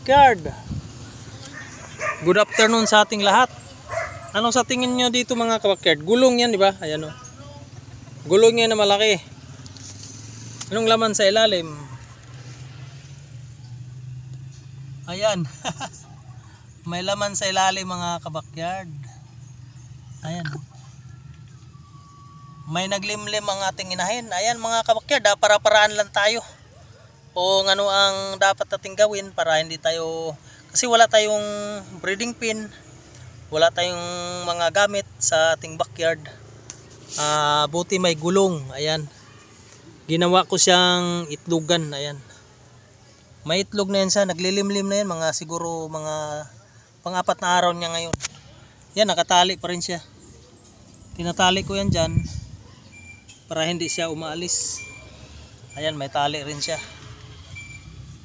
kabakyard. Good afternoon sa ating lahat. Ano sa tingin nyo dito mga kabakyard? Gulong yan, di ba? Ayan o. Gulong yan na malaki. Anong laman sa ilalim? Ayan. May laman sa ilalim mga kabakyard. Ayan. May naglimlim ang ating inahin. Ayan mga kabakyard, para-paraan lang tayo. O ano ang dapat nating gawin para hindi tayo, kasi wala tayong breeding pin, wala tayong mga gamit sa ating backyard. Buti may gulong. Ayan, ginawa ko siyang itlogan. Ayan, may itlog na yan siya, naglilimlim na yan, mga siguro mga pang-apat na araw niya ngayon. Yan, nakatali pa rin siya. Tinatali ko yan dyan para hindi siya umaalis. Ayan, may tali rin siya.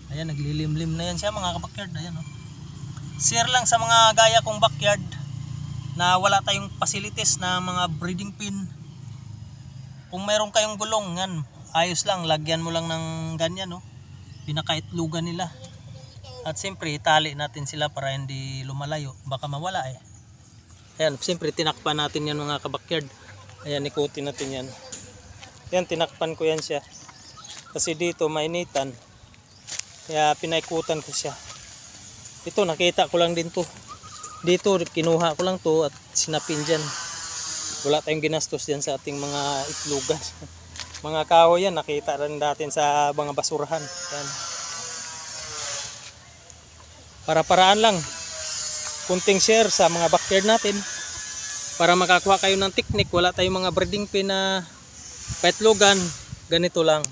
Ayan, naglilimlim na yan siya mga kabakyard. Ayan, oh. Share lang sa mga gaya kong backyard na wala tayong facilities na mga breeding pin. Kung mayroon kayong gulong, yan, ayos lang, lagyan mo lang ng ganyan, oh. Pinakaitlugan nila. At siyempre, itali natin sila para hindi lumalayo, baka mawala eh. Ayan, siyempre tinakpan natin yan mga kabakyard. Ayan, ikutin natin yan. Yan, tinakpan ko yan siya kasi dito mainitan, kaya pinaikutan ko siya. Ito, nakita ko lang din to. Dito, kinuha ko lang to at sinapin dyan. Wala tayong ginastos dyan sa ating mga itlugan. Mga kahoy yan, nakita rin natin sa mga basurahan. Yan. Para-paraan lang. Kunting share sa mga backyard natin para makakuha kayo ng technique. Wala tayong mga breeding pin na paitlogan. Ganito lang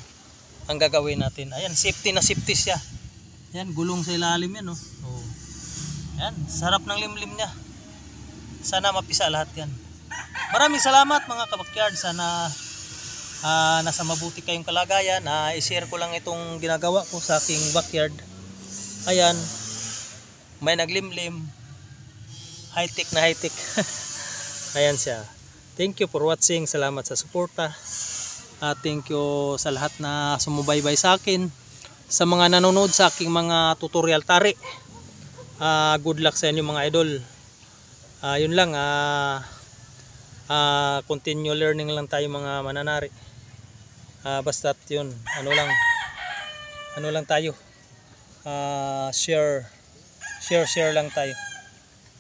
ang gagawin natin. Ayan, safety na safety siya. Ayan, gulong sa ilalim yan, oh. Oh. Ayan, sarap ng limlim niya. Sana mapisa lahat yan. Maraming salamat mga kabakyard. Sana nasa mabuti kayong kalagayan. I-share ko lang itong ginagawa ko sa aking backyard. Ayan, may naglimlim. High-tech na high-tech. Ayan siya. Thank you for watching. Salamat sa suporta. Thank you sa lahat na sumubaybay sa akin, sa mga nanonood sa aking mga tutorial tari. Good luck sa inyo mga idol. Yun lang, continue learning lang tayo mga mananari. Basta't yun, ano lang tayo, share lang tayo.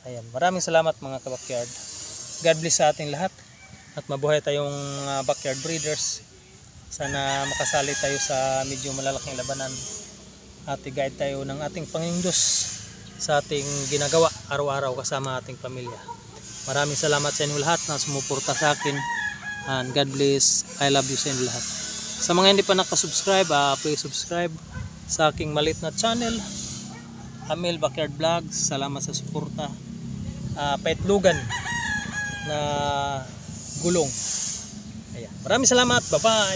Ayan, maraming salamat mga kabakyard. God bless sa ating lahat at mabuhay tayong backyard breeders. Sana makasali tayo sa medyo malalaking labanan at i-guide tayo ng ating Panginoong Diyos sa ating ginagawa araw-araw kasama ating pamilya. Maraming salamat sa inyo lahat na sumuporta sa akin, and God bless. I love you sa inyo lahat. Sa mga hindi pa nakasubscribe, please subscribe sa aking maliit na channel, Amel Backyard Vlogs. Salamat sa suporta. Paitlugan na gulong. Ayan. Maraming salamat. Bye-bye.